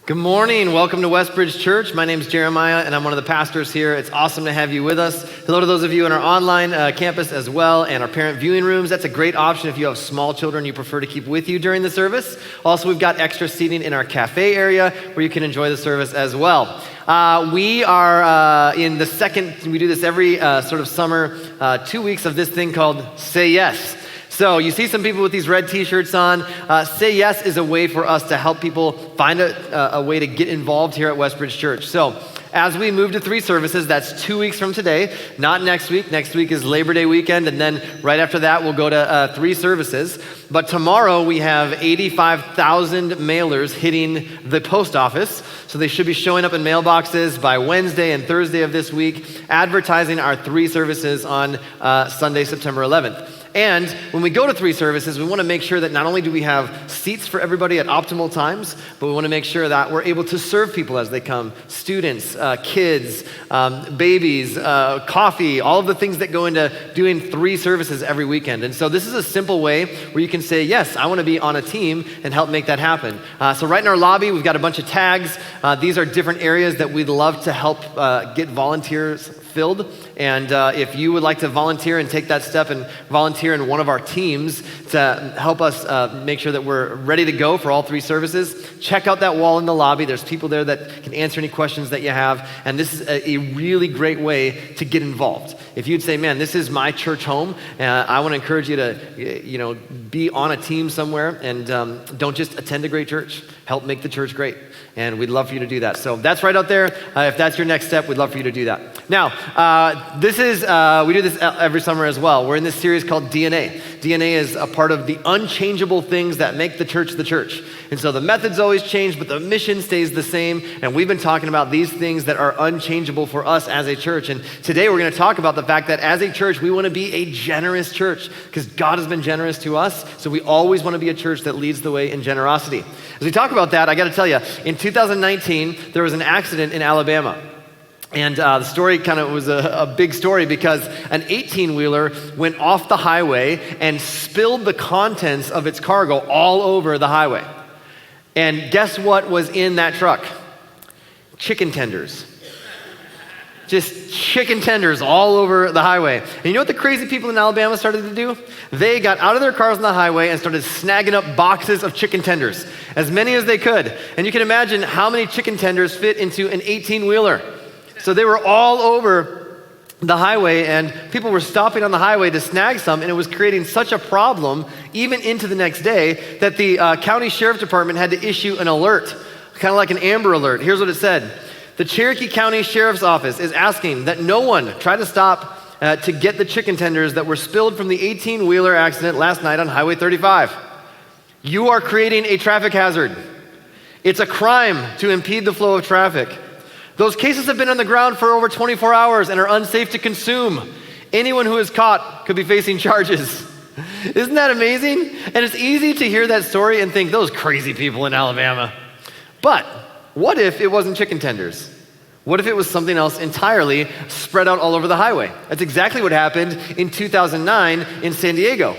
Good morning. Welcome to Westbridge Church. My name is Jeremiah, and I'm one of the pastors here. It's awesome to have you with us. Hello to those of you in our online campus as well, and our parent viewing rooms. That's a great option if you have small children you prefer to keep with you during the service. Also, we've got extra seating in our cafe area where you can enjoy the service as well. We are in the second, we do this every sort of summer, 2 weeks of this thing called Say Yes. So you see some people with these red t-shirts on. Say Yes is a way for us to help people find a way to get involved here at Westbridge Church. So as we move to 3 services, that's 2 weeks from today, not next week. Next week is Labor Day weekend, and then right after that, we'll go to 3 services. But tomorrow, we have 85,000 mailers hitting the post office. So they should be showing up in mailboxes by Wednesday and Thursday of this week, advertising our 3 services on Sunday, September 11th. And when we go to 3 services, we want to make sure that not only do we have seats for everybody at optimal times, but we want to make sure that we're able to serve people as they come. Students, kids, babies, coffee, all of the things that go into doing 3 services every weekend. And so this is a simple way where you can say, yes, I want to be on a team and help make that happen. So right in our lobby, we've got a bunch of tags. These are different areas that we'd love to help get volunteers filled. And if you would like to volunteer and take that step and volunteer in one of our teams to help us make sure that we're ready to go for all 3 services, check out that wall in the lobby. There's people there that can answer any questions that you have. And this is a really great way to get involved. If you'd say, man, this is my church home, I want to encourage you to be on a team somewhere and don't just attend a great church. Help make the church great. And we'd love for you to do that. So that's right out there. If that's your next step, we'd love for you to do that. Now, we do this every summer as well. We're in this series called DNA. DNA is a part of the unchangeable things that make the church the church. And so the methods always change, but the mission stays the same. And we've been talking about these things that are unchangeable for us as a church. And today we're going to talk about the fact that as a church, we want to be a generous church because God has been generous to us. So we always want to be a church that leads the way in generosity. As we talk about that, I got to tell you, in 2019, there was an accident in Alabama. And the story kind of was a big story because an 18-wheeler went off the highway and spilled the contents of its cargo all over the highway. And guess what was in that truck? Chicken tenders. Just chicken tenders all over the highway. And you know what the crazy people in Alabama started to do? They got out of their cars on the highway and started snagging up boxes of chicken tenders, as many as they could. And you can imagine how many chicken tenders fit into an 18-wheeler. So they were all over the highway, and people were stopping on the highway to snag some, and it was creating such a problem, even into the next day, that the county sheriff department had to issue an alert, kind of like an Amber Alert. Here's what it said. The Cherokee County Sheriff's Office is asking that no one try to stop to get the chicken tenders that were spilled from the 18-wheeler accident last night on Highway 35. You are creating a traffic hazard. It's a crime to impede the flow of traffic. Those cases have been on the ground for over 24 hours and are unsafe to consume. Anyone who is caught could be facing charges. Isn't that amazing? And it's easy to hear that story and think, those crazy people in Alabama. But what if it wasn't chicken tenders? What if it was something else entirely spread out all over the highway? That's exactly what happened in 2009 in San Diego.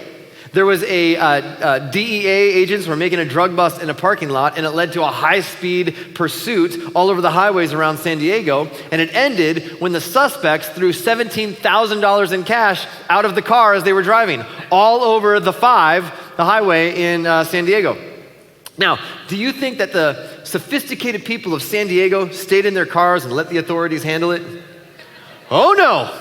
There was a DEA agents were making a drug bust in a parking lot, and it led to a high-speed pursuit all over the highways around San Diego, and it ended when the suspects threw $17,000 in cash out of the car as they were driving, all over the highway in San Diego. Now, do you think that the sophisticated people of San Diego stayed in their cars and let the authorities handle it? Oh no!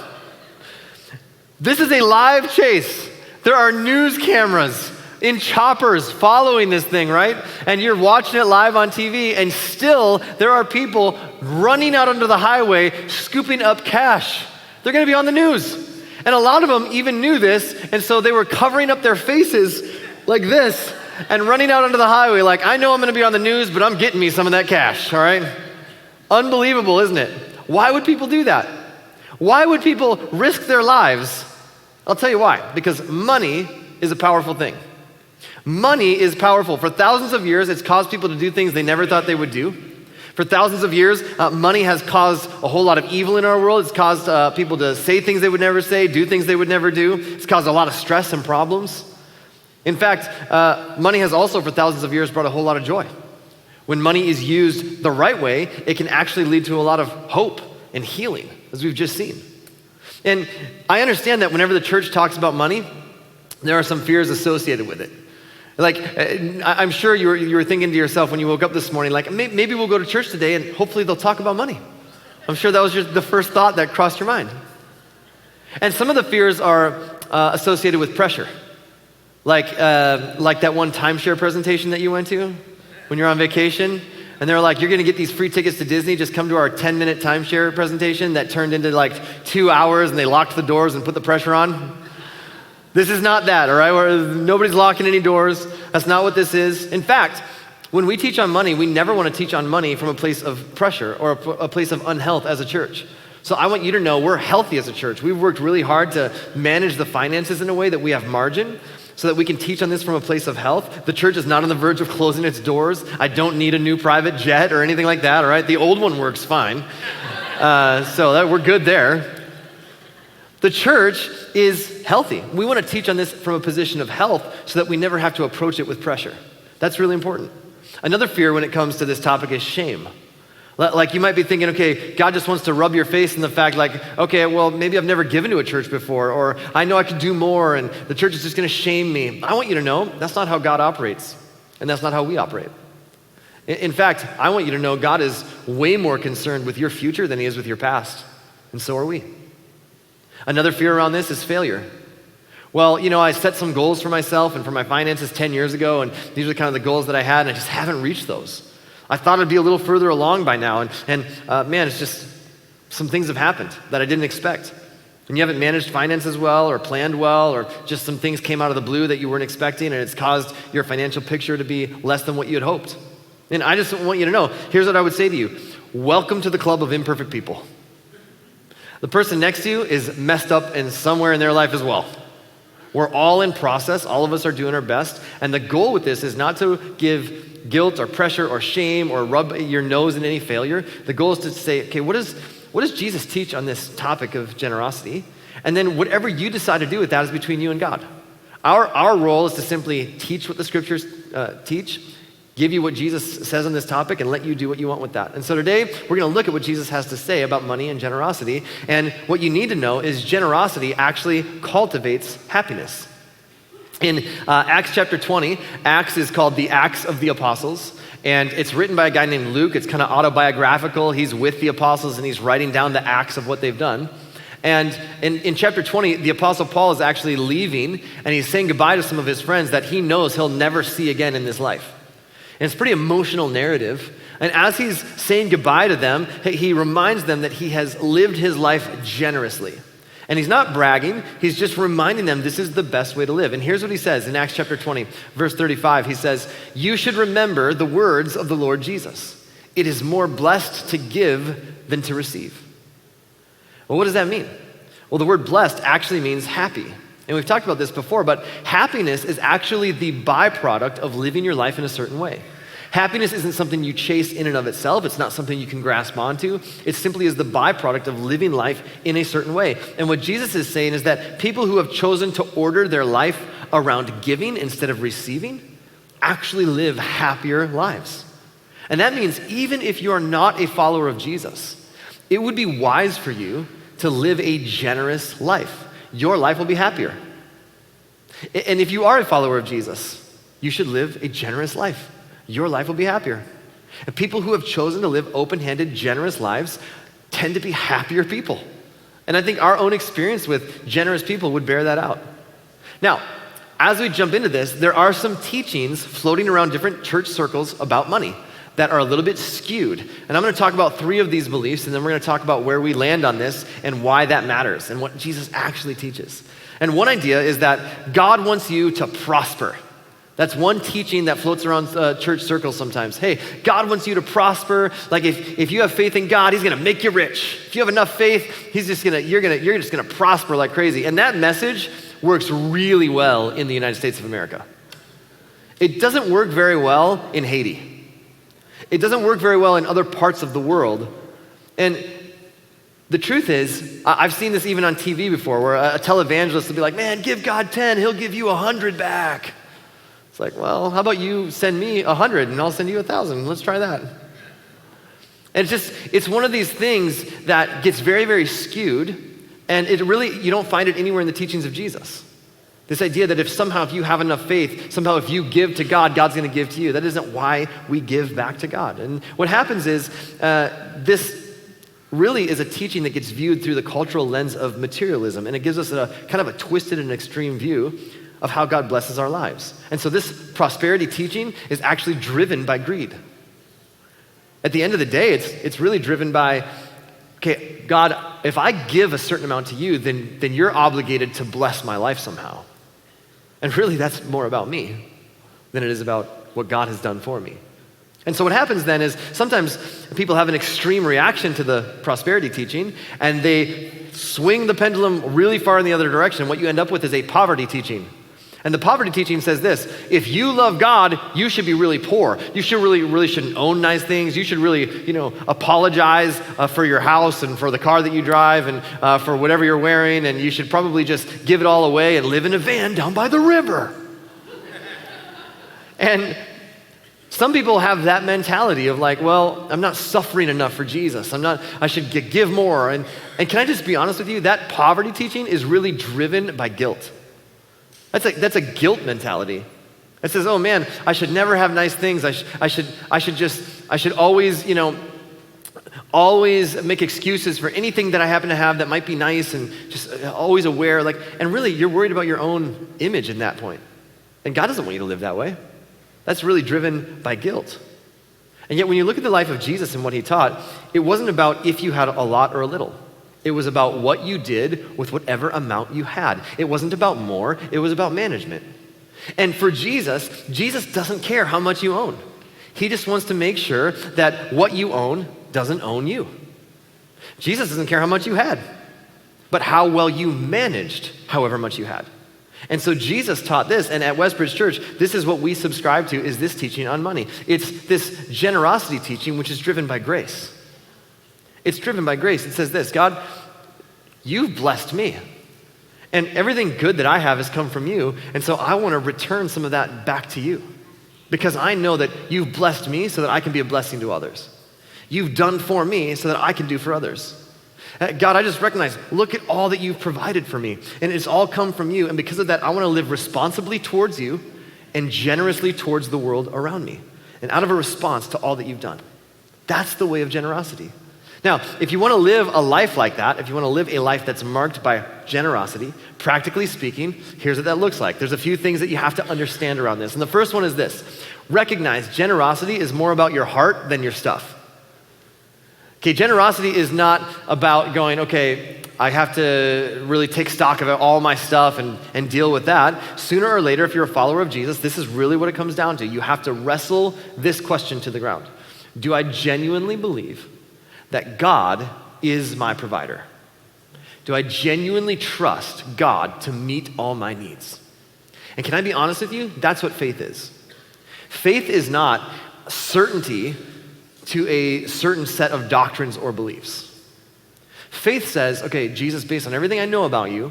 This is a live chase. There are news cameras in choppers following this thing, right? And you're watching it live on TV, and still there are people running out onto the highway, scooping up cash. They're gonna be on the news. And a lot of them even knew this, and so they were covering up their faces like this and running out onto the highway like, I know I'm gonna be on the news, but I'm getting me some of that cash, all right? Unbelievable, isn't it? Why would people do that? Why would people risk their lives? I'll tell you why. Because money is a powerful thing. Money is powerful. For thousands of years, it's caused people to do things they never thought they would do. For thousands of years, money has caused a whole lot of evil in our world. It's caused people to say things they would never say, do things they would never do. It's caused a lot of stress and problems. In fact, money has also, for thousands of years, brought a whole lot of joy. When money is used the right way, it can actually lead to a lot of hope and healing, as we've just seen. And I understand that whenever the church talks about money, there are some fears associated with it. Like, I'm sure you were thinking to yourself when you woke up this morning, like, maybe we'll go to church today and hopefully they'll talk about money. I'm sure that was just the first thought that crossed your mind. And some of the fears are associated with pressure. Like that one timeshare presentation that you went to when you're on vacation. And they're like, you're gonna get these free tickets to Disney, just come to our 10-minute timeshare presentation that turned into like 2 hours and they locked the doors and put the pressure on. This is not that, all right? Nobody's locking any doors. That's not what this is. In fact, when we teach on money, we never want to teach on money from a place of pressure or a place of unhealth as a church. So I want you to know we're healthy as a church. We've worked really hard to manage the finances in a way that we have margin so that we can teach on this from a place of health. The church is not on the verge of closing its doors. I don't need a new private jet or anything like that, all right? The old one works fine. We're good there. The church is healthy. We want to teach on this from a position of health so that we never have to approach it with pressure. That's really important. Another fear when it comes to this topic is shame. Like you might be thinking, okay, God just wants to rub your face in the fact like, okay, well, maybe I've never given to a church before, or I know I could do more and the church is just going to shame me. I want you to know that's not how God operates, and that's not how we operate. In fact, I want you to know God is way more concerned with your future than he is with your past, and so are we. Another fear around this is failure. Well, I set some goals for myself and for my finances 10 years ago, and these are kind of the goals that I had, and I just haven't reached those. I thought I'd be a little further along by now, and it's just some things have happened that I didn't expect. And you haven't managed finances well or planned well, or just some things came out of the blue that you weren't expecting, and it's caused your financial picture to be less than what you had hoped. And I just want you to know, here's what I would say to you. Welcome to the club of imperfect people. The person next to you is messed up in somewhere in their life as well. We're all in process. All of us are doing our best. And the goal with this is not to give guilt or pressure or shame or rub your nose in any failure. The goal is to say, okay, what does Jesus teach on this topic of generosity? And then whatever you decide to do with that is between you and God. Our role is to simply teach what the scriptures teach, give you what Jesus says on this topic, and let you do what you want with that. And so today, we're going to look at what Jesus has to say about money and generosity. And what you need to know is generosity actually cultivates happiness. In Acts chapter 20, Acts is called the Acts of the Apostles. And it's written by a guy named Luke. It's kind of autobiographical. He's with the apostles, and he's writing down the acts of what they've done. And in chapter 20, the Apostle Paul is actually leaving, and he's saying goodbye to some of his friends that he knows he'll never see again in this life. And it's a pretty emotional narrative. And as he's saying goodbye to them, he reminds them that he has lived his life generously. And he's not bragging, he's just reminding them this is the best way to live. And here's what he says in Acts chapter 20, verse 35. He says, "You should remember the words of the Lord Jesus. It is more blessed to give than to receive." Well, what does that mean? Well, the word blessed actually means happy. And we've talked about this before, but happiness is actually the byproduct of living your life in a certain way. Happiness isn't something you chase in and of itself. It's not something you can grasp onto. It simply is the byproduct of living life in a certain way. And what Jesus is saying is that people who have chosen to order their life around giving instead of receiving actually live happier lives. And that means even if you are not a follower of Jesus, it would be wise for you to live a generous life. Your life will be happier. And if you are a follower of Jesus, you should live a generous life. Your life will be happier. And people who have chosen to live open-handed, generous lives tend to be happier people. And I think our own experience with generous people would bear that out. Now, as we jump into this, there are some teachings floating around different church circles about money that are a little bit skewed. And I'm going to talk about 3 of these beliefs, and then we're going to talk about where we land on this and why that matters and what Jesus actually teaches. And one idea is that God wants you to prosper. That's one teaching that floats around church circles sometimes. Hey, God wants you to prosper. Like if you have faith in God, he's going to make you rich. If you have enough faith, you're just going to prosper like crazy. And that message works really well in the United States of America. It doesn't work very well in Haiti. It doesn't work very well in other parts of the world. And the truth is, I've seen this even on TV before, where a televangelist will be like, man, give God 10, he'll give you 100 back. It's like, well, how about you send me 100 and I'll send you 1,000? Let's try that. And it's one of these things that gets very, very skewed, and you don't find it anywhere in the teachings of Jesus. This idea that if you have enough faith, somehow if you give to God, God's going to give to you. That isn't why we give back to God. And what happens is this really is a teaching that gets viewed through the cultural lens of materialism, and it gives us a kind of a twisted and extreme view of how God blesses our lives. And so this prosperity teaching is actually driven by greed. At the end of the day, it's really driven by, okay, God, if I give a certain amount to you, then you're obligated to bless my life somehow. And really, that's more about me than it is about what God has done for me. And so what happens then is sometimes people have an extreme reaction to the prosperity teaching, and they swing the pendulum really far in the other direction. What you end up with is a poverty teaching. And the poverty teaching says this: if you love God, you should be really poor. You should really shouldn't own nice things. You should really, apologize for your house and for the car that you drive and for whatever you're wearing. And you should probably just give it all away and live in a van down by the river. And some people have that mentality of like, well, I'm not suffering enough for Jesus. I should give more. And can I just be honest with you? That poverty teaching is really driven by guilt. That's a guilt mentality. It says, oh man, I should never have nice things. I should always make excuses for anything that I happen to have that might be nice, and just always aware. And really, you're worried about your own image in that point. And God doesn't want you to live that way. That's really driven by guilt. And yet when you look at the life of Jesus and what he taught, it wasn't about if you had a lot or a little. It was about what you did with whatever amount you had. It wasn't about more, it was about management. And for Jesus doesn't care how much you own. He just wants to make sure that what you own doesn't own you. Jesus doesn't care how much you had, but how well you managed however much you had. And so Jesus taught this, and at Westbridge Church, this is what we subscribe to, is this teaching on money. It's this generosity teaching, which is driven by grace. It's driven by grace. It says this: God, you've blessed me, and everything good that I have has come from you, and so I want to return some of that back to you, because I know that you've blessed me so that I can be a blessing to others. You've done for me so that I can do for others. God, I just recognize, look at all that you've provided for me, and it's all come from you, and because of that, I want to live responsibly towards you and generously towards the world around me, and out of a response to all that you've done. That's the way of generosity. Now, if you want to live a life like that, if you want to live a life that's marked by generosity, practically speaking, here's what that looks like. There's a few things that you have to understand around this, and the first one is this: recognize generosity is more about your heart than your stuff. Okay, generosity is not about going, okay, I have to really take stock of all my stuff and deal with that. Sooner or later, if you're a follower of Jesus, this is really what it comes down to. You have to wrestle this question to the ground. Do I genuinely believe that God is my provider? Do I genuinely trust God to meet all my needs? And can I be honest with you? That's what faith is. Faith is not certainty to a certain set of doctrines or beliefs. Faith says, okay, Jesus, based on everything I know about you,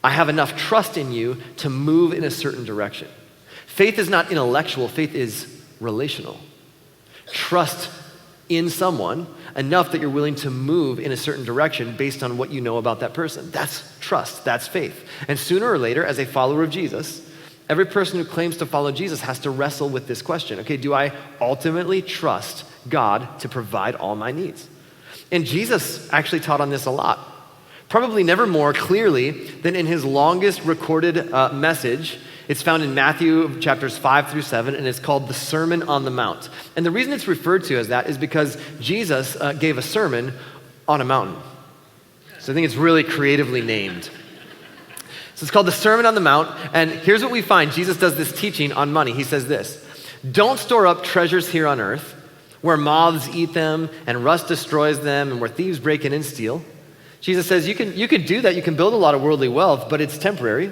I have enough trust in you to move in a certain direction. Faith is not intellectual, faith is relational. Trust in someone enough that you're willing to move in a certain direction based on what you know about that person. That's trust, that's faith. And sooner or later, as a follower of Jesus, every person who claims to follow Jesus has to wrestle with this question. Okay, do I ultimately trust God to provide all my needs? And Jesus actually taught on this a lot. Probably never more clearly than in his longest recorded message. It's found in Matthew chapters 5-7, and it's called the Sermon on the Mount. And the reason it's referred to as that is because Jesus gave a sermon on a mountain. So I think it's really creatively named. So it's called the Sermon on the Mount, and here's what we find. Jesus does this teaching on money. He says this: don't store up treasures here on earth, where moths eat them and rust destroys them and where thieves break in and steal. Jesus says you can do that. You can build a lot of worldly wealth, but it's temporary.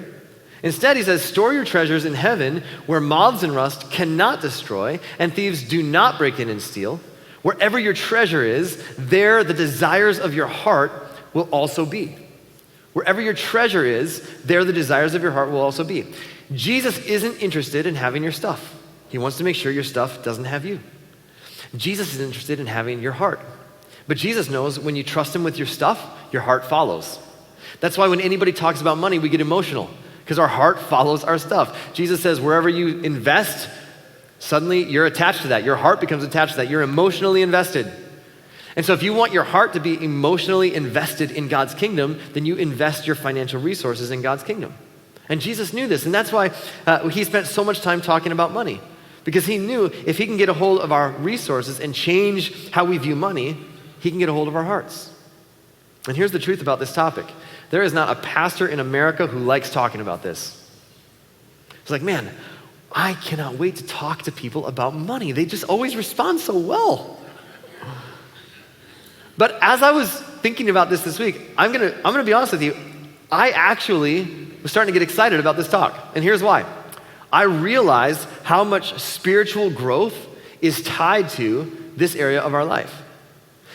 Instead, he says, store your treasures in heaven where moths and rust cannot destroy and thieves do not break in and steal. Wherever your treasure is, there the desires of your heart will also be. Wherever your treasure is, there the desires of your heart will also be. Jesus isn't interested in having your stuff. He wants to make sure your stuff doesn't have you. Jesus is interested in having your heart. But Jesus knows when you trust him with your stuff, your heart follows. That's why when anybody talks about money, we get emotional, because our heart follows our stuff. Jesus says wherever you invest, suddenly you're attached to that. Your heart becomes attached to that. You're emotionally invested. And so if you want your heart to be emotionally invested in God's kingdom, then you invest your financial resources in God's kingdom. And Jesus knew this, and that's why he spent so much time talking about money, because he knew if he can get a hold of our resources and change how we view money, he can get a hold of our hearts. And here's the truth about this topic. There is not a pastor in America who likes talking about this. It's like, man, I cannot wait to talk to people about money. They just always respond so well. But as I was thinking about this week, I'm gonna be honest with you, I actually was starting to get excited about this talk. And here's why. I realized how much spiritual growth is tied to this area of our life.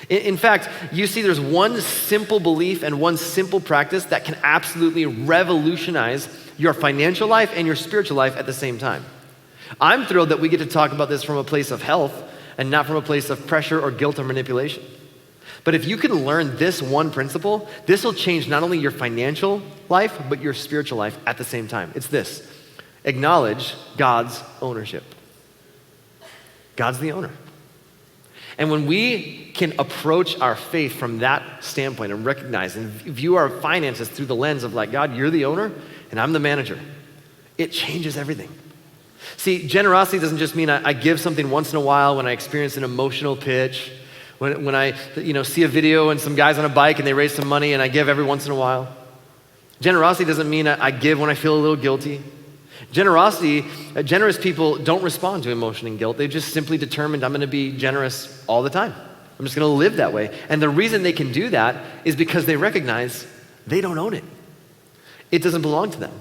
In fact, you see there's one simple belief and one simple practice that can absolutely revolutionize your financial life and your spiritual life at the same time. I'm thrilled that we get to talk about this from a place of health and not from a place of pressure or guilt or manipulation. But if you can learn this one principle, this will change not only your financial life, but your spiritual life at the same time. It's this: acknowledge God's ownership. God's the owner. And when we can approach our faith from that standpoint and recognize and view our finances through the lens of like, God, you're the owner and I'm the manager, it changes everything. See, generosity doesn't just mean I give something once in a while when I experience an emotional pitch, when I see a video and some guys on a bike and they raise some money and I give every once in a while. Generosity doesn't mean I give when I feel a little guilty. Generous people don't respond to emotion and guilt. They've just simply determined, I'm gonna be generous all the time. I'm just gonna live that way. And the reason they can do that is because they recognize they don't own it. It doesn't belong to them.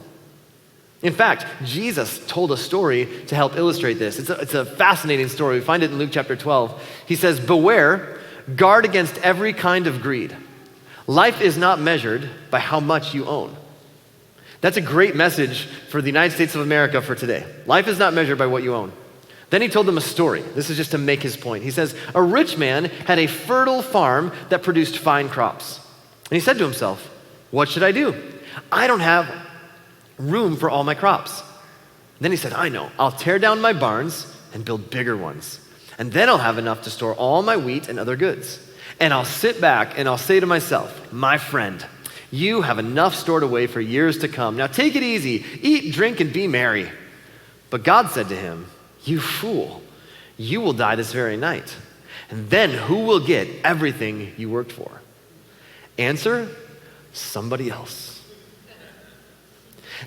In fact, Jesus told a story to help illustrate this. It's a fascinating story. We find it in Luke chapter 12. He says, beware, guard against every kind of greed. Life is not measured by how much you own. That's a great message for the United States of America for today. Life is not measured by what you own. Then he told them a story. This is just to make his point. He says, a rich man had a fertile farm that produced fine crops. And he said to himself, what should I do? I don't have room for all my crops. Then he said, I know, I'll tear down my barns and build bigger ones. And then I'll have enough to store all my wheat and other goods. And I'll sit back and I'll say to myself, my friend, you have enough stored away for years to come. Now take it easy, eat, drink, and be merry. But God said to him, you fool, you will die this very night. And then who will get everything you worked for? Answer, somebody else.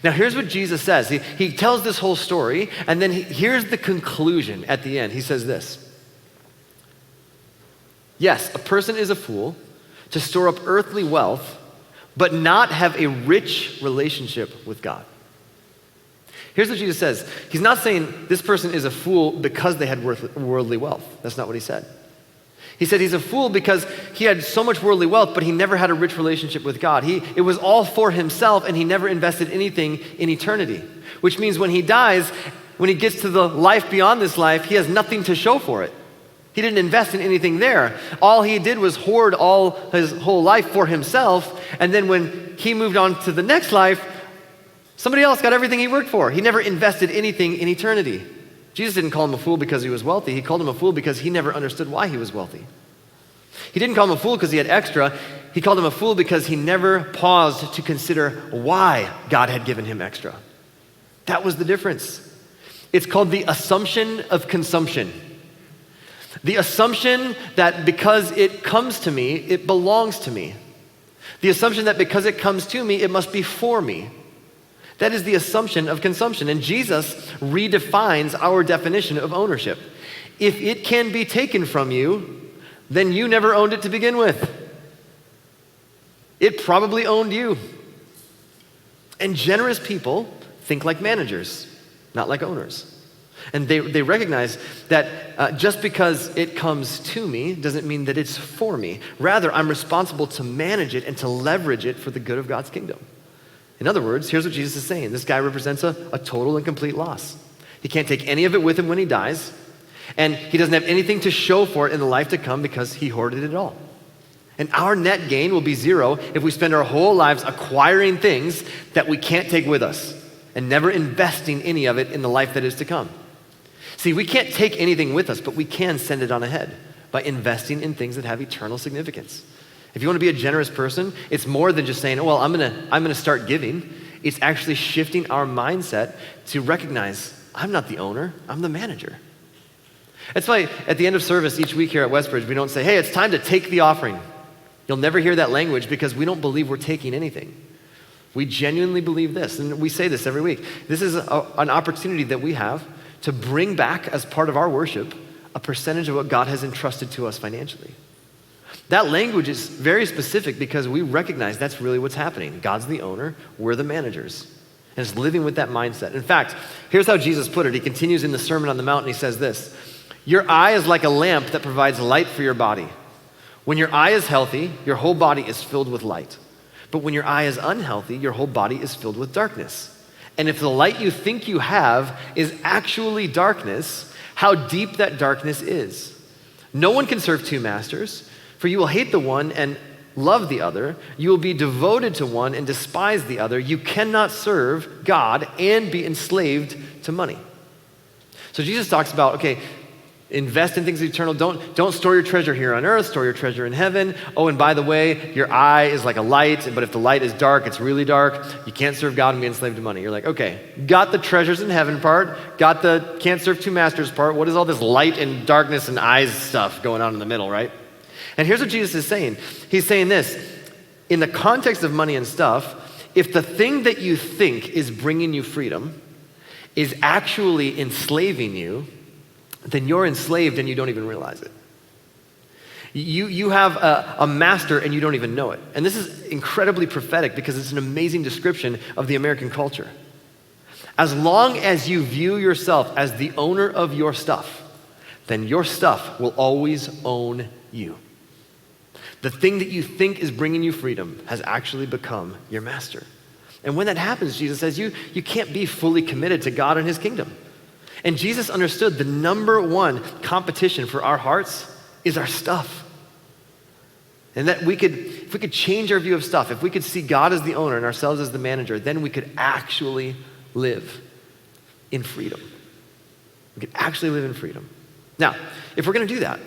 Now here's what Jesus says. He tells this whole story, and then here's the conclusion at the end. He says this. Yes, a person is a fool to store up earthly wealth, but not have a rich relationship with God. Here's what Jesus says. He's not saying this person is a fool because they had worldly wealth. That's not what he said. He said he's a fool because he had so much worldly wealth, but he never had a rich relationship with God. It was all for himself, and he never invested anything in eternity, which means when he dies, when he gets to the life beyond this life, he has nothing to show for it. He didn't invest in anything there. All he did was hoard all his whole life for himself, and then when he moved on to the next life, somebody else got everything he worked for. He never invested anything in eternity. Jesus didn't call him a fool because he was wealthy. He called him a fool because he never understood why he was wealthy. He didn't call him a fool because he had extra. He called him a fool because he never paused to consider why God had given him extra. That was the difference. It's called the assumption of consumption. The assumption that because it comes to me, it belongs to me. The assumption that because it comes to me, it must be for me. That is the assumption of consumption. And Jesus redefines our definition of ownership. If it can be taken from you, then you never owned it to begin with. It probably owned you. And generous people think like managers, not like owners. And they recognize that just because it comes to me doesn't mean that it's for me. Rather, I'm responsible to manage it and to leverage it for the good of God's kingdom. In other words, here's what Jesus is saying. This guy represents a total and complete loss. He can't take any of it with him when he dies, and he doesn't have anything to show for it in the life to come because he hoarded it all. And our net gain will be zero if we spend our whole lives acquiring things that we can't take with us and never investing any of it in the life that is to come. See, we can't take anything with us, but we can send it on ahead by investing in things that have eternal significance. If you want to be a generous person, it's more than just saying, well, I'm gonna start giving. It's actually shifting our mindset to recognize I'm not the owner, I'm the manager. That's why at the end of service each week here at Westbridge, we don't say, hey, it's time to take the offering. You'll never hear that language because we don't believe we're taking anything. We genuinely believe this, and we say this every week. This is an opportunity that we have to bring back as part of our worship a percentage of what God has entrusted to us financially. That language is very specific because we recognize that's really what's happening. God's the owner, we're the managers. And it's living with that mindset. In fact, here's how Jesus put it. He continues in the Sermon on the Mount and he says this, your eye is like a lamp that provides light for your body. When your eye is healthy, your whole body is filled with light. But when your eye is unhealthy, your whole body is filled with darkness. And if the light you think you have is actually darkness, how deep that darkness is. No one can serve two masters, for you will hate the one and love the other. You will be devoted to one and despise the other. You cannot serve God and be enslaved to money. So Jesus talks about, okay, invest in things eternal. Don't store your treasure here on earth, store your treasure in heaven. Oh, and by the way, your eye is like a light, but if the light is dark, it's really dark. You can't serve God and be enslaved to money. You're like, okay, got the treasures in heaven part, got the can't serve two masters part. What is all this light and darkness and eyes stuff going on in the middle, right? And here's what Jesus is saying. He's saying this, in the context of money and stuff, if the thing that you think is bringing you freedom is actually enslaving you, then you're enslaved and you don't even realize it. You have a master and you don't even know it. And this is incredibly prophetic because it's an amazing description of the American culture. As long as you view yourself as the owner of your stuff, then your stuff will always own you. The thing that you think is bringing you freedom has actually become your master. And when that happens, Jesus says, you can't be fully committed to God and his kingdom. And Jesus understood the number one competition for our hearts is our stuff. And that if we could change our view of stuff, if we could see God as the owner and ourselves as the manager, then we could actually live in freedom. We could actually live in freedom. Now, if we're going to do that,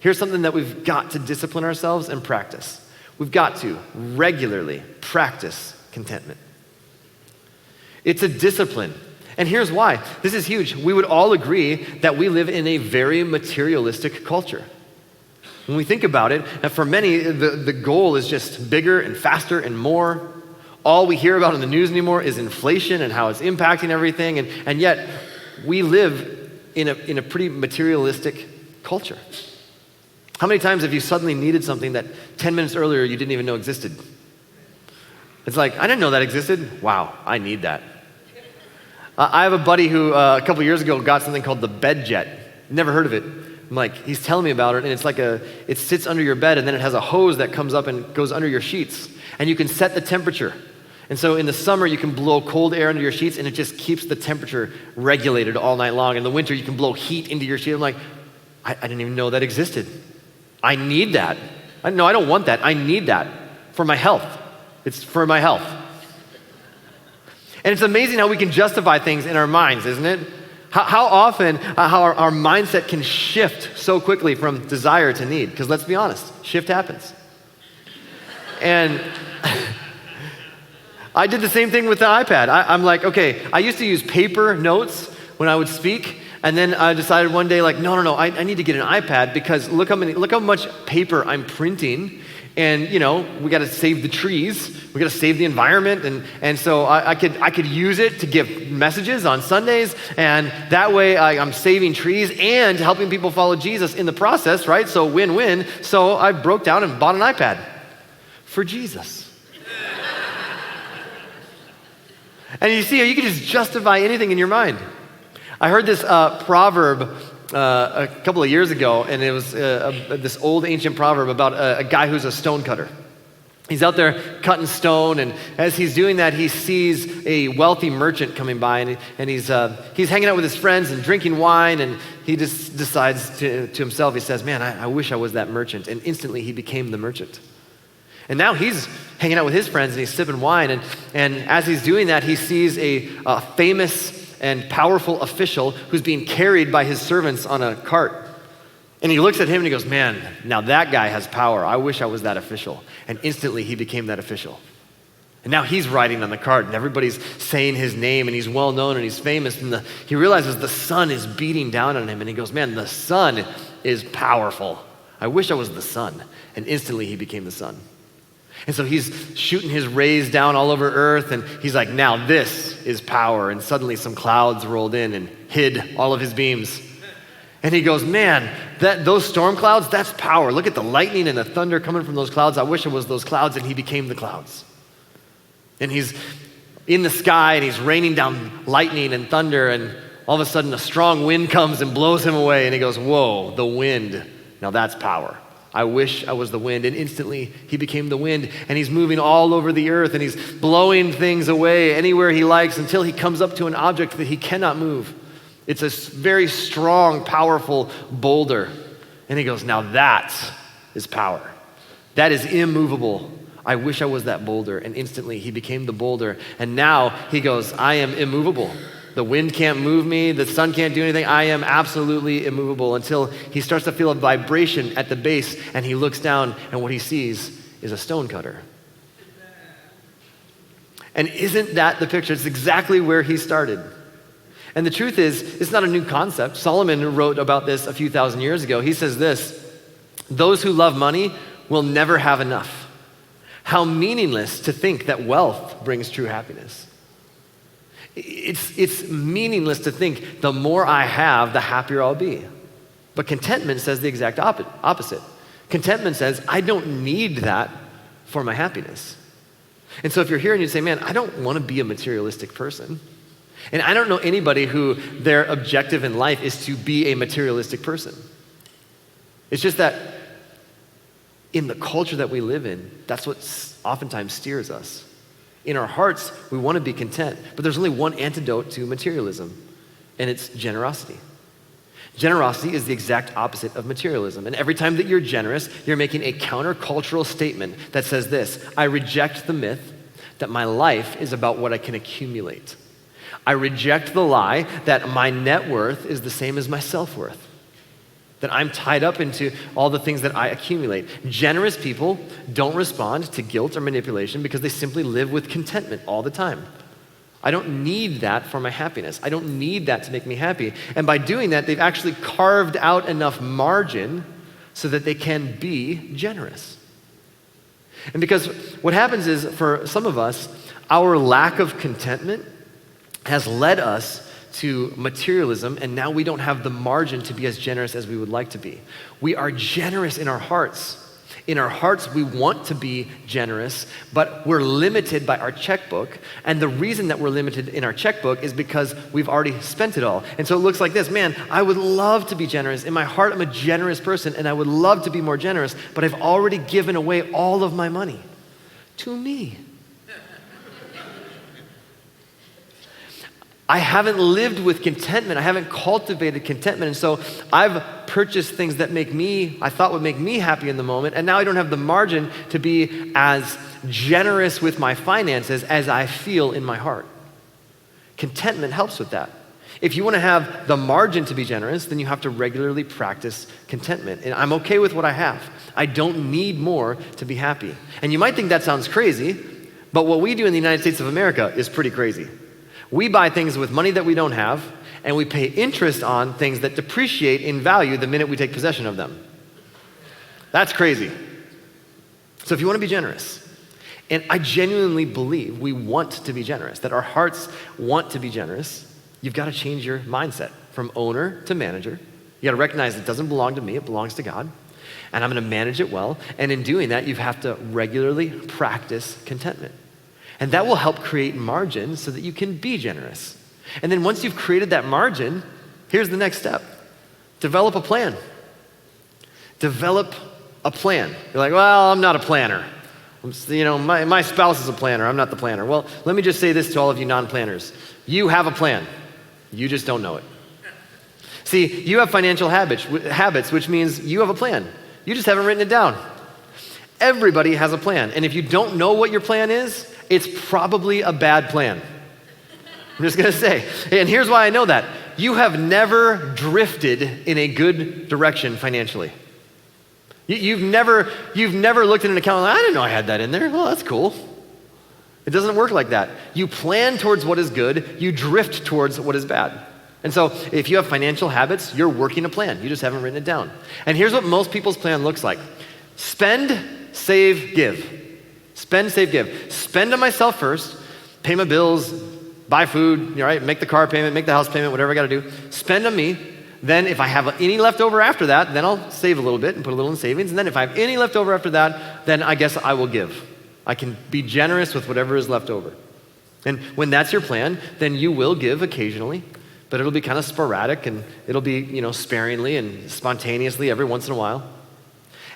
here's something that we've got to discipline ourselves and practice. We've got to regularly practice contentment. It's a discipline. And here's why. This is huge. We would all agree that we live in a very materialistic culture. When we think about it, and for many, the goal is just bigger and faster and more. All we hear about in the news anymore is inflation and how it's impacting everything. And yet, we live in a pretty materialistic culture. How many times have you suddenly needed something that 10 minutes earlier you didn't even know existed? It's like, I didn't know that existed. Wow, I need that. I have a buddy who a couple years ago got something called the bed jet. Never heard of it. I'm like, he's telling me about it, and it's like it sits under your bed, and then it has a hose that comes up and goes under your sheets, and you can set the temperature. And so in the summer, you can blow cold air under your sheets, and it just keeps the temperature regulated all night long. In the winter, you can blow heat into your sheet. I'm like, I didn't even know that existed. I need that. No, I don't want that. I need that for my health. It's for my health. And it's amazing how we can justify things in our minds, isn't it? How often how our mindset can shift so quickly from desire to need. Because let's be honest, shift happens. And I did the same thing with the iPad. I'm like, okay, I used to use paper notes when I would speak. And then I decided one day, like, no, I need to get an iPad because look how much paper I'm printing. And, we got to save the trees. We got to save the environment. And so I could use it to give messages on Sundays. And that way I'm saving trees and helping people follow Jesus in the process, right? So win-win. So I broke down and bought an iPad for Jesus. And you see, you can just justify anything in your mind. I heard this proverb a couple of years ago, and it was this old ancient proverb about a guy who's a stone cutter. He's out there cutting stone, and as he's doing that, he sees a wealthy merchant coming by, and he's hanging out with his friends and drinking wine, and he just decides to himself, he says, man, I wish I was that merchant, and instantly he became the merchant. And now he's hanging out with his friends, and he's sipping wine, and as he's doing that, he sees a famous and powerful official who's being carried by his servants on a cart. And he looks at him and he goes, man, now that guy has power. I wish I was that official. And instantly he became that official. And now he's riding on the cart and everybody's saying his name and he's well known and he's famous. And he realizes the sun is beating down on him and he goes, man, the sun is powerful. I wish I was the sun. And instantly he became the sun. And so he's shooting his rays down all over earth and he's like, now this is power. And suddenly some clouds rolled in and hid all of his beams. And he goes, man, those storm clouds, that's power. Look at the lightning and the thunder coming from those clouds. I wish it was those clouds. And he became the clouds. And he's in the sky and he's raining down lightning and thunder. And all of a sudden a strong wind comes and blows him away. And he goes, whoa, the wind. Now that's power. I wish I was the wind. And instantly he became the wind. And he's moving all over the earth. And he's blowing things away anywhere he likes until he comes up to an object that he cannot move. It's a very strong, powerful boulder. And he goes, now that is power. That is immovable. I wish I was that boulder. And instantly he became the boulder. And now he goes, I am immovable. The wind can't move me. The sun can't do anything. I am absolutely immovable until he starts to feel a vibration at the base and he looks down and what he sees is a stone cutter. And isn't that the picture? It's exactly where he started. And the truth is, it's not a new concept. Solomon wrote about this a few thousand years ago. He says this, those who love money will never have enough. How meaningless to think that wealth brings true happiness. It's meaningless to think the more I have, the happier I'll be. But contentment says the exact opposite. Contentment says, I don't need that for my happiness. And so if you're here and you say, man, I don't want to be a materialistic person. And I don't know anybody who their objective in life is to be a materialistic person. It's just that in the culture that we live in, that's what oftentimes steers us. In our hearts, we want to be content, but there's only one antidote to materialism, and it's generosity. Generosity is the exact opposite of materialism. And every time that you're generous, you're making a countercultural statement that says this, I reject the myth that my life is about what I can accumulate. I reject the lie that my net worth is the same as my self-worth, that I'm tied up into all the things that I accumulate. Generous people don't respond to guilt or manipulation because they simply live with contentment all the time. I don't need that for my happiness. I don't need that to make me happy. And by doing that, they've actually carved out enough margin so that they can be generous. And because what happens is, for some of us, our lack of contentment has led us to materialism, and now we don't have the margin to be as generous as we would like to be. We are generous in our hearts. In our hearts, we want to be generous, but we're limited by our checkbook. And the reason that we're limited in our checkbook is because we've already spent it all. And so it looks like this, man, I would love to be generous. In my heart, I'm a generous person, and I would love to be more generous, but I've already given away all of my money to me. I haven't lived with contentment. I haven't cultivated contentment. And so I've purchased things that I thought would make me happy in the moment. And now I don't have the margin to be as generous with my finances as I feel in my heart. Contentment helps with that. If you want to have the margin to be generous, then you have to regularly practice contentment. And I'm okay with what I have. I don't need more to be happy. And you might think that sounds crazy, but what we do in the United States of America is pretty crazy. We buy things with money that we don't have, and we pay interest on things that depreciate in value the minute we take possession of them. That's crazy. So if you want to be generous, and I genuinely believe we want to be generous, that our hearts want to be generous, you've got to change your mindset from owner to manager. You got to recognize it doesn't belong to me, it belongs to God, and I'm going to manage it well. And in doing that, you have to regularly practice contentment. And that will help create margin so that you can be generous. And then once you've created that margin, here's the next step. Develop a plan. Develop a plan. You're like, well, I'm not a planner. My spouse is a planner. I'm not the planner. Well, let me just say this to all of you non-planners. You have a plan. You just don't know it. See, you have financial habits, which means you have a plan. You just haven't written it down. Everybody has a plan. And if you don't know what your plan is, it's probably a bad plan. I'm just going to say. And here's why I know that. You have never drifted in a good direction financially. You've never looked at an account and like, I didn't know I had that in there. Well, that's cool. It doesn't work like that. You plan towards what is good. You drift towards what is bad. And so if you have financial habits, you're working a plan. You just haven't written it down. And here's what most people's plan looks like. Spend, save, give. Spend, save, give. Spend on myself first. Pay my bills, buy food, right? Make the car payment, make the house payment, whatever I got to do. Spend on me. Then if I have any left over after that, then I'll save a little bit and put a little in savings. And then if I have any left over after that, then I guess I will give. I can be generous with whatever is left over. And when that's your plan, then you will give occasionally, but it'll be kind of sporadic and it'll be, sparingly and spontaneously every once in a while.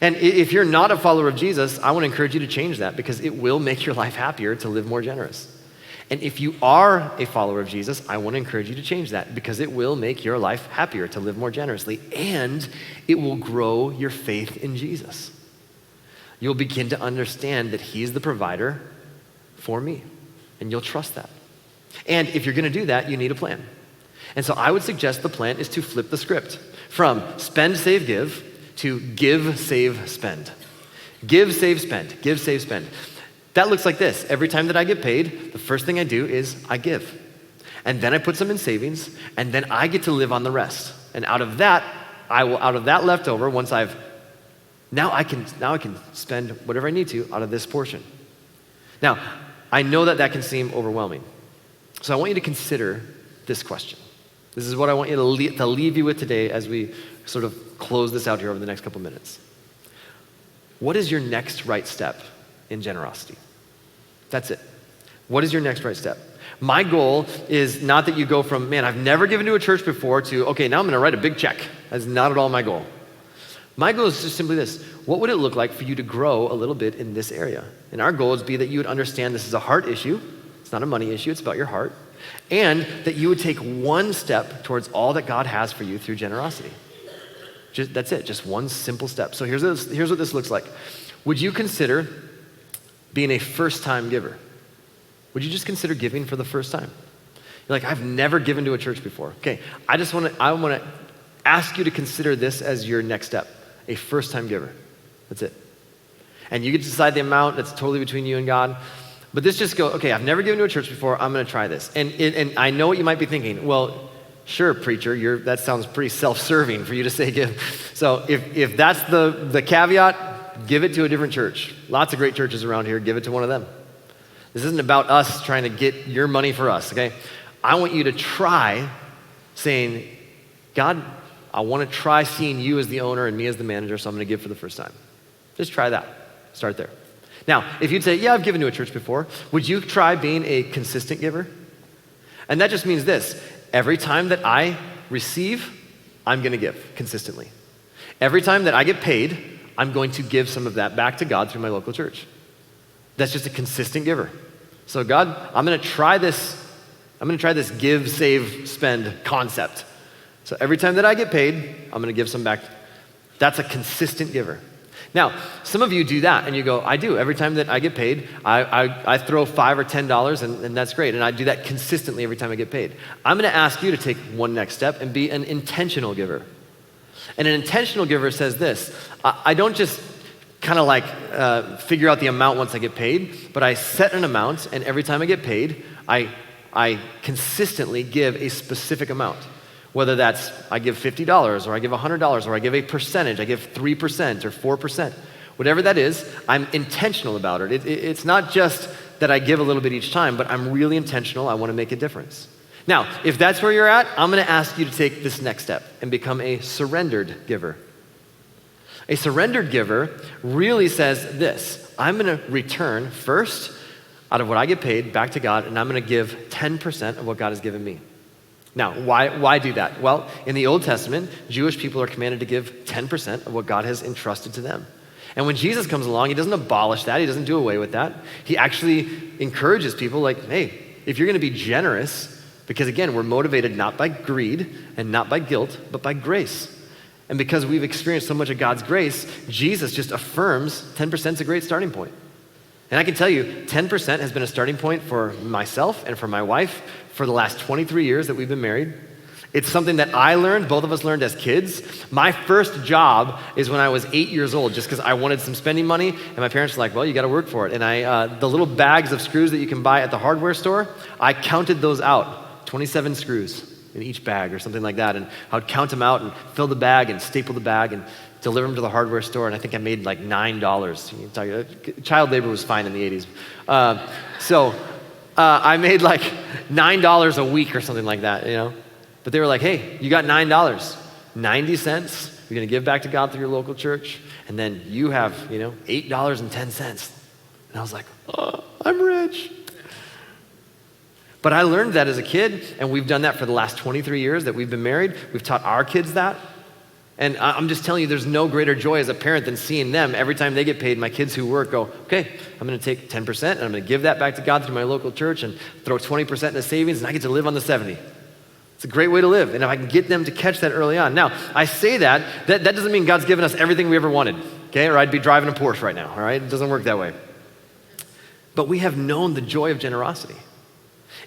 And if you're not a follower of Jesus, I want to encourage you to change that because it will make your life happier to live more generous. And if you are a follower of Jesus, I want to encourage you to change that because it will make your life happier to live more generously and it will grow your faith in Jesus. You'll begin to understand that he's the provider for me and you'll trust that. And if you're going to do that, you need a plan. And so I would suggest the plan is to flip the script from spend, save, give to give, save, spend. Give, save, spend. Give, save, spend. That looks like this. Every time that I get paid, the first thing I do is I give. And then I put some in savings, and then I get to live on the rest. And out of that leftover, now I can spend whatever I need to out of this portion. Now, I know that can seem overwhelming. So I want you to consider this question. This is what I want you to leave you with today as we sort of close this out here over the next couple minutes. What is your next right step in generosity? That's it. What is your next right step? My goal is not that you go from, man, I've never given to a church before to, okay, now I'm going to write a big check. That's not at all my goal. My goal is just simply this. What would it look like for you to grow a little bit in this area? And our goal would be that you would understand this is a heart issue. It's not a money issue. It's about your heart. And that you would take one step towards all that God has for you through generosity. That's it. Just one simple step. So here's what this looks like. Would you consider being a first-time giver? Would you just consider giving for the first time? You're like, I've never given to a church before. Okay, I want to ask you to consider this as your next step, a first-time giver. That's it. And you get to decide the amount. That's totally between you and God. But this just go, okay, I've never given to a church before. I'm going to try this. And I know what you might be thinking. Well, sure, preacher, that sounds pretty self-serving for you to say give. So if that's the caveat, give it to a different church. Lots of great churches around here. Give it to one of them. This isn't about us trying to get your money for us, okay? I want you to try saying, God, I want to try seeing you as the owner and me as the manager, so I'm going to give for the first time. Just try that. Start there. Now, if you'd say, yeah, I've given to a church before, would you try being a consistent giver? And that just means this. Every time that I receive, I'm going to give consistently. Every time that I get paid, I'm going to give some of that back to God through my local church. That's just a consistent giver. So God, I'm going to try this give, save, spend concept. So every time that I get paid, I'm going to give some back. That's a consistent giver. Now, some of you do that and you go, I do. Every time that I get paid, I throw $5 or $10 and that's great. And I do that consistently every time I get paid. I'm going to ask you to take one next step and be an intentional giver. And an intentional giver says this, I don't just kind of like figure out the amount once I get paid, but I set an amount and every time I get paid, I consistently give a specific amount. Whether that's I give $50 or I give $100 or I give a percentage, I give 3% or 4%. Whatever that is, I'm intentional about it. It's not just that I give a little bit each time, but I'm really intentional. I want to make a difference. Now, if that's where you're at, I'm going to ask you to take this next step and become a surrendered giver. A surrendered giver really says this, I'm going to return first out of what I get paid back to God, and I'm going to give 10% of what God has given me. Now, why do that? Well, in the Old Testament, Jewish people are commanded to give 10% of what God has entrusted to them. And when Jesus comes along, he doesn't abolish that. He doesn't do away with that. He actually encourages people like, hey, if you're going to be generous, because again, we're motivated not by greed and not by guilt, but by grace. And because we've experienced so much of God's grace, Jesus just affirms 10% is a great starting point. And I can tell you, 10% has been a starting point for myself and for my wife for the last 23 years that we've been married. It's something that I learned, both of us learned as kids. My first job is when I was 8 years old, just because I wanted some spending money, and my parents were like, well, you gotta work for it. And the little bags of screws that you can buy at the hardware store, I counted those out, 27 screws in each bag or something like that. And I would count them out and fill the bag and staple the bag and deliver them to the hardware store, and I think I made like $9. Child labor was fine in the 80s. So I made like $9 a week or something like that, you know? But they were like, hey, you got $9, 90 cents, you're gonna give back to God through your local church, and then you have, $8.10. And I was like, oh, I'm rich. But I learned that as a kid, and we've done that for the last 23 years that we've been married. We've taught our kids that. And I'm just telling you, there's no greater joy as a parent than seeing them, every time they get paid, my kids who work go, okay, I'm gonna take 10% and I'm gonna give that back to God through my local church and throw 20% in the savings, and I get to live on the 70. It's a great way to live, and if I can get them to catch that early on. Now, I say that doesn't mean God's given us everything we ever wanted, okay? Or I'd be driving a Porsche right now, all right? It doesn't work that way. But we have known the joy of generosity.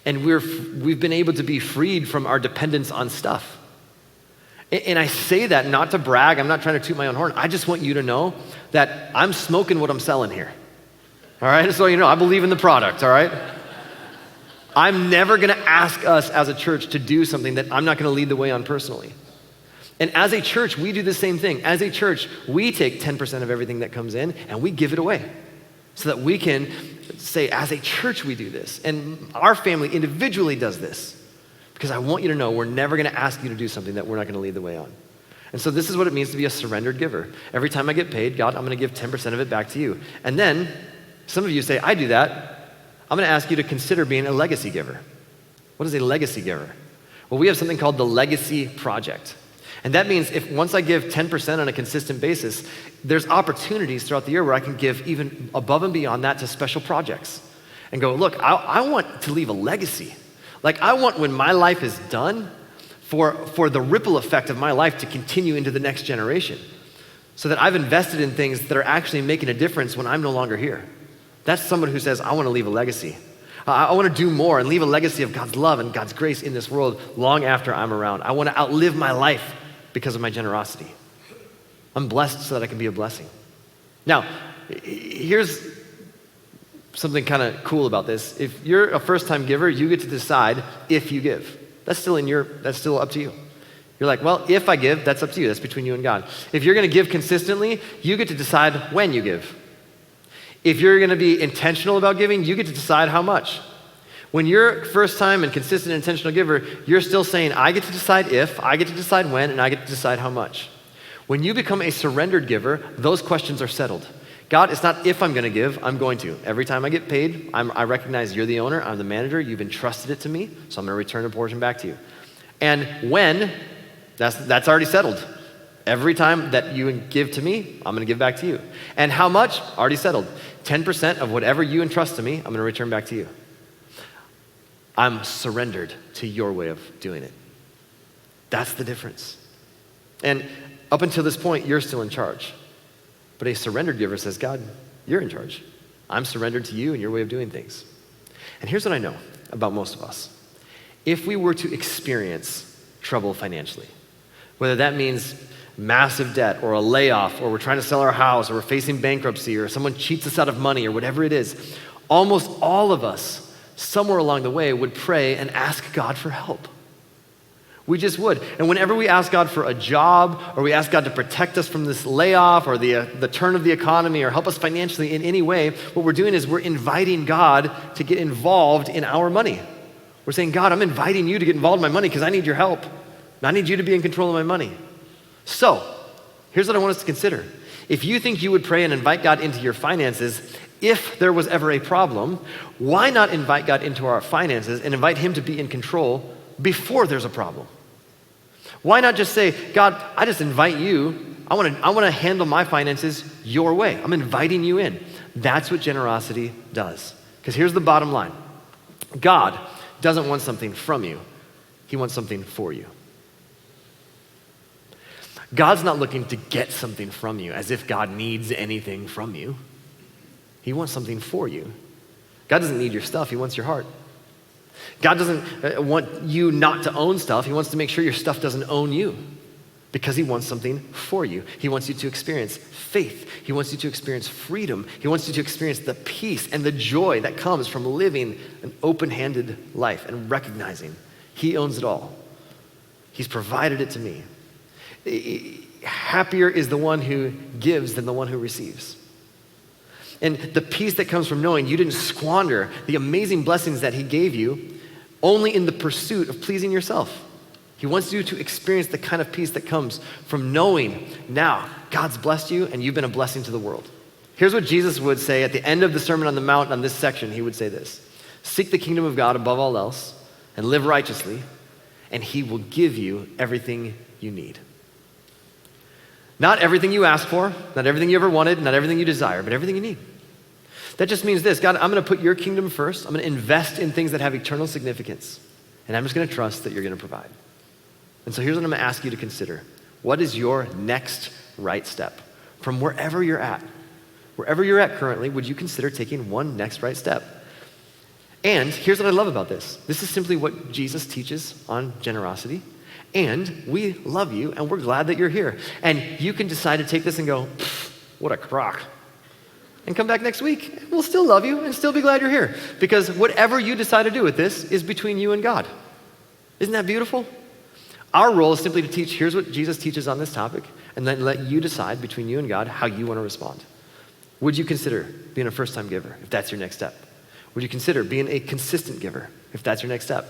And we've been able to be freed from our dependence on stuff. And I say that not to brag, I'm not trying to toot my own horn. I just want you to know that I'm smoking what I'm selling here. All right, so I believe in the product, all right? I'm never gonna ask us as a church to do something that I'm not gonna lead the way on personally. And as a church, we do the same thing. As a church, we take 10% of everything that comes in and we give it away so that we can say, as a church, we do this. And our family individually does this. Because I want you to know we're never gonna ask you to do something that we're not gonna lead the way on. And so this is what it means to be a surrendered giver. Every time I get paid, God, I'm gonna give 10% of it back to you. And then, some of you say, I do that. I'm gonna ask you to consider being a legacy giver. What is a legacy giver? Well, we have something called the Legacy Project. And that means if once I give 10% on a consistent basis, there's opportunities throughout the year where I can give even above and beyond that to special projects. And go, look, I want to leave a legacy. Like I want when my life is done for the ripple effect of my life to continue into the next generation so that I've invested in things that are actually making a difference when I'm no longer here. That's someone who says, I want to leave a legacy. I want to do more and leave a legacy of God's love and God's grace in this world long after I'm around. I want to outlive my life because of my generosity. I'm blessed so that I can be a blessing. Now, here's something kind of cool about this. If you're a first-time giver, you get to decide if you give. That's still up to you. You're like, well, if I give, that's up to you. That's between you and God. If you're going to give consistently, you get to decide when you give. If you're going to be intentional about giving, you get to decide how much. When you're first-time and consistent intentional giver, you're still saying, I get to decide if, I get to decide when, and I get to decide how much. When you become a surrendered giver, those questions are settled. God, it's not if I'm gonna give, I'm going to. Every time I get paid, I recognize you're the owner, I'm the manager, you've entrusted it to me, so I'm gonna return a portion back to you. And when, that's already settled. Every time that you give to me, I'm gonna give back to you. And how much? Already settled. 10% of whatever you entrust to me, I'm gonna return back to you. I'm surrendered to your way of doing it. That's the difference. And up until this point, you're still in charge. But a surrendered giver says, God, you're in charge. I'm surrendered to you and your way of doing things. And here's what I know about most of us. If we were to experience trouble financially, whether that means massive debt or a layoff, or we're trying to sell our house, or we're facing bankruptcy, or someone cheats us out of money, or whatever it is, almost all of us, somewhere along the way, would pray and ask God for help. We just would. And whenever we ask God for a job, or we ask God to protect us from this layoff, or the turn of the economy, or help us financially in any way, what we're doing is we're inviting God to get involved in our money. We're saying, God, I'm inviting you to get involved in my money because I need your help. And I need you to be in control of my money. So, here's what I want us to consider. If you think you would pray and invite God into your finances, if there was ever a problem, why not invite God into our finances and invite him to be in control before there's a problem? Why not just say, God, I just invite you. I want to handle my finances your way. I'm inviting you in. That's what generosity does. Because here's the bottom line. God doesn't want something from you. He wants something for you. God's not looking to get something from you as if God needs anything from you. He wants something for you. God doesn't need your stuff. He wants your heart. God doesn't want you not to own stuff. He wants to make sure your stuff doesn't own you because he wants something for you. He wants you to experience faith. He wants you to experience freedom. He wants you to experience the peace and the joy that comes from living an open-handed life and recognizing he owns it all. He's provided it to me. Happier is the one who gives than the one who receives. And the peace that comes from knowing you didn't squander the amazing blessings that he gave you only in the pursuit of pleasing yourself. He wants you to experience the kind of peace that comes from knowing now God's blessed you and you've been a blessing to the world. Here's what Jesus would say at the end of the Sermon on the Mount on this section. He would say this: seek the kingdom of God above all else and live righteously, and he will give you everything you need. Not everything you ask for, not everything you ever wanted, not everything you desire, but everything you need. That just means this: God, I'm going to put your kingdom first. I'm going to invest in things that have eternal significance, and I'm just going to trust that you're going to provide. And so here's what I'm going to ask you to consider. What is your next right step? From wherever you're at currently, would you consider taking one next right step? And here's what I love about this. This is simply what Jesus teaches on generosity. And we love you, and we're glad that you're here. And you can decide to take this and go, what a crock. And come back next week. We'll still love you and still be glad you're here. Because whatever you decide to do with this is between you and God. Isn't that beautiful? Our role is simply to teach, here's what Jesus teaches on this topic, and then let you decide between you and God how you want to respond. Would you consider being a first-time giver, if that's your next step? Would you consider being a consistent giver, if that's your next step?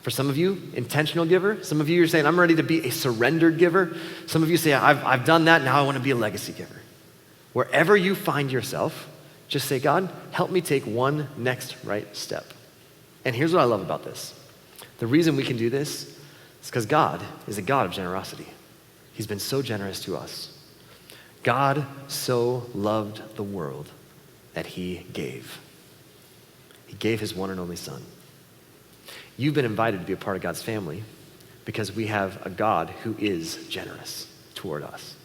For some of you, intentional giver. Some of you are saying, I'm ready to be a surrendered giver. Some of you say, I've done that, now I want to be a legacy giver. Wherever you find yourself, just say, God, help me take one next right step. And here's what I love about this. The reason we can do this is because God is a God of generosity. He's been so generous to us. God so loved the world that he gave. He gave his one and only son. You've been invited to be a part of God's family because we have a God who is generous toward us.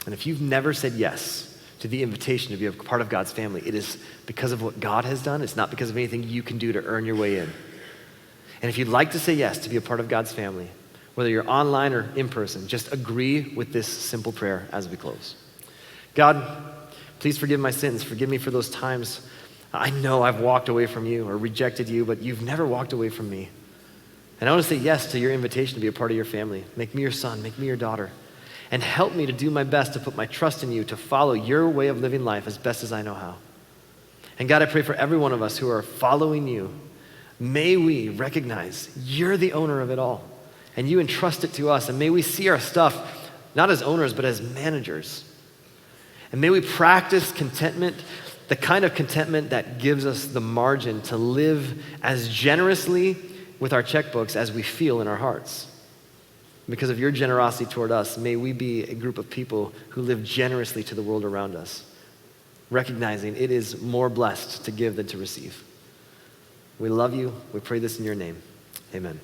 And if you've never said yes to the invitation to be a part of God's family, it is because of what God has done. It's not because of anything you can do to earn your way in. And if you'd like to say yes to be a part of God's family, whether you're online or in person, just agree with this simple prayer as we close. God, please forgive my sins. Forgive me for those times I know I've walked away from you or rejected you, but you've never walked away from me. And I want to say yes to your invitation to be a part of your family. Make me your son, make me your daughter, and help me to do my best to put my trust in you, to follow your way of living life as best as I know how. And God, I pray for every one of us who are following you. May we recognize you're the owner of it all, and you entrust it to us, and may we see our stuff not as owners, but as managers. And may we practice contentment, the kind of contentment that gives us the margin to live as generously with our checkbooks as we feel in our hearts. Because of your generosity toward us, may we be a group of people who live generously to the world around us, recognizing it is more blessed to give than to receive. We love you. We pray this in your name. Amen.